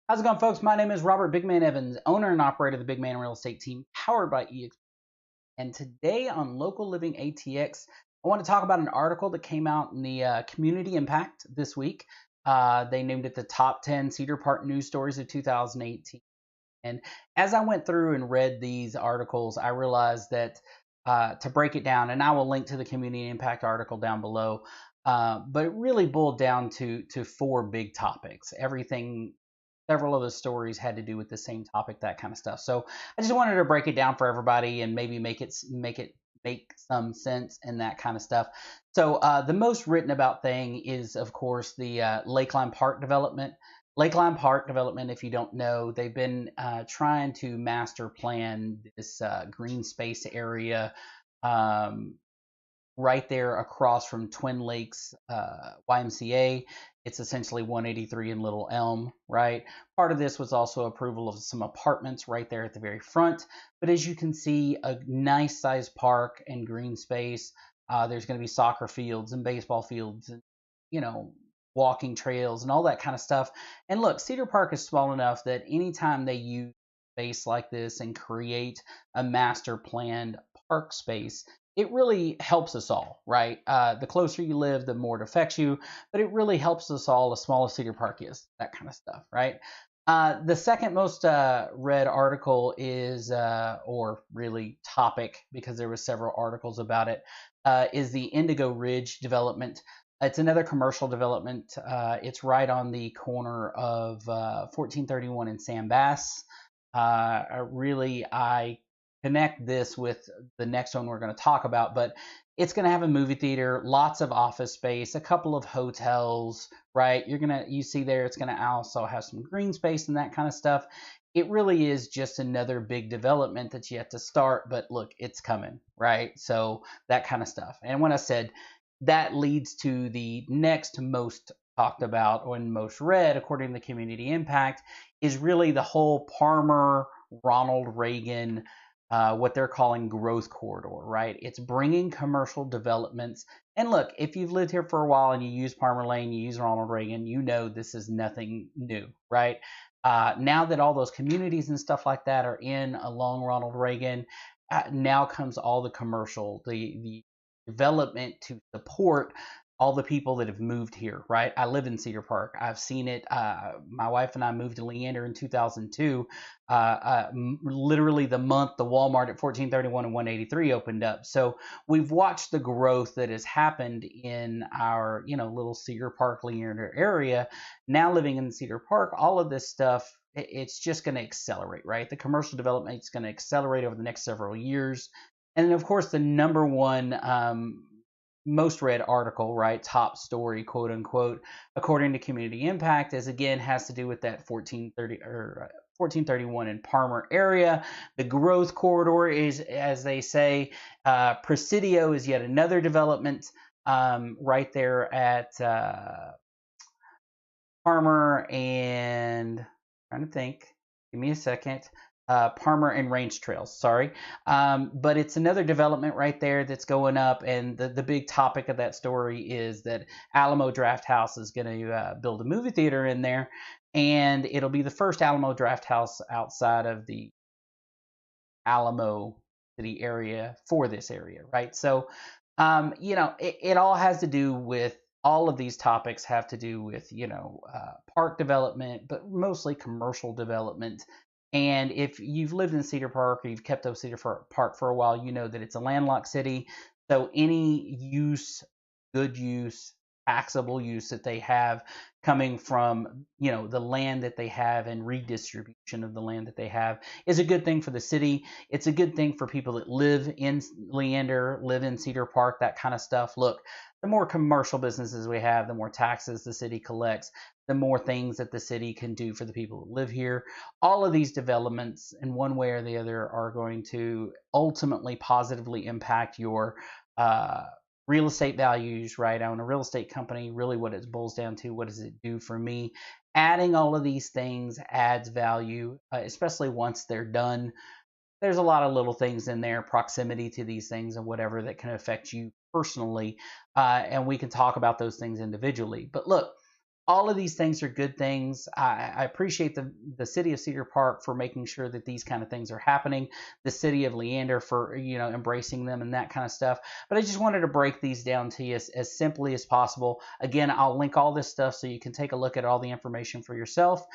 How's it going, folks? My name is Robert Big Man Evans, owner and operator of the Big Man Real Estate Team, powered by EX. And today on Local Living ATX, I want to talk about an article that came out in the Community Impact this week. They named it the Top 10 Cedar Park News Stories of 2018. And as I went through and read these articles, I realized that to break it down, and I will link to the Community Impact article down below, but it really boiled down to four big topics. Everything, several of the stories had to do with the same topic, that kind of stuff. So I just wanted to break it down for everybody and maybe make some sense and that kind of stuff. So the most written about thing is, of course, the Lakeline Park development. Lakeline Park development, if you don't know, they've been trying to master plan this green space area um, right there across from Twin Lakes YMCA. It's essentially 183 in Little Elm, right? Part of this was also approval of some apartments right there at the very front. But as you can see, a nice sized park and green space. There's going to be soccer fields and baseball fields and, you know, walking trails and all that kind of stuff. And look, Cedar Park is small enough that anytime they use space like this and create a master planned park space, it really helps us all, right? The closer you live, the more it affects you, but it really helps us all, the smaller Cedar Park is, that kind of stuff, right? The second most read article is, or really topic, because there were several articles about it, is the Indigo Ridge development. It's another commercial development. It's right on the corner of 1431 and Sam Bass. I connect this with the next one we're going to talk about, but it's going to have a movie theater, lots of office space, a couple of hotels, right? You see there, it's going to also have some green space and that kind of stuff. It really is just another big development that's yet to start, but look, it's coming, right? So that kind of stuff. And when I said that leads to the next most talked about or most read, according to the Community Impact, is really the whole Parmer Ronald Reagan, what they're calling growth corridor, right? It's bringing commercial developments. And look, if you've lived here for a while and you use Palmer Lane, you use Ronald Reagan, you know this is nothing new, right? Now that all those communities and stuff like that are in along Ronald Reagan, now comes all the commercial, the development to support all the people that have moved here, right? I live in Cedar Park. I've seen it. My wife and I moved to Leander in 2002. Literally the month the Walmart at 1431 and 183 opened up. So we've watched the growth that has happened in our, little Cedar Park, Leander area. Now living in Cedar Park, all of this stuff, it's just going to accelerate, right? The commercial development is going to accelerate over the next several years. And then, of course, the number one most read article, right, top story, quote unquote, according to Community Impact, is again has to do with that 1431 in Parmer area. The growth corridor is, as they say, Presidio is yet another development right there at Parmer and trying to think. Give me a second. Parmer and Range Trails, sorry. But it's another development right there that's going up. And the big topic of that story is that Alamo Drafthouse is going to build a movie theater in there. And it'll be the first Alamo Drafthouse outside of the Alamo City area for this area, right? So, it all has to do with all of these topics have to do with, park development, but mostly commercial development. And if you've lived in Cedar Park or you've kept up Cedar Park for a while, you know that it's a landlocked city. So any use, good use, taxable use that they have coming from, the land that they have and redistribution of the land that they have is a good thing for the city. It's a good thing for people that live in Leander, live in Cedar Park, that kind of stuff. Look, the more commercial businesses we have, the more taxes the city collects, the more things that the city can do for the people that live here. All of these developments, in one way or the other, are going to ultimately positively impact your real estate values, right? I own a real estate company. Really, what it boils down to, what does it do for me? Adding all of these things adds value, especially once they're done. There's a lot of little things in there, proximity to these things and whatever, that can affect you personally. And we can talk about those things individually. But look, All of these things are good things. I appreciate the city of Cedar Park for making sure that these kind of things are happening. The city of Leander for embracing them and that kind of stuff. But I just wanted to break these down to you as simply as possible. Again, I'll link all this stuff so you can take a look at all the information for yourself.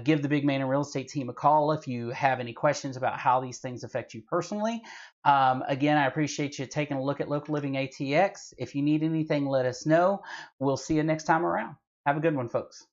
Give the Big Man and Real Estate team a call if you have any questions about how these things affect you personally. Again, I appreciate you taking a look at Local Living ATX. If you need anything, let us know. We'll see you next time around. Have a good one, folks.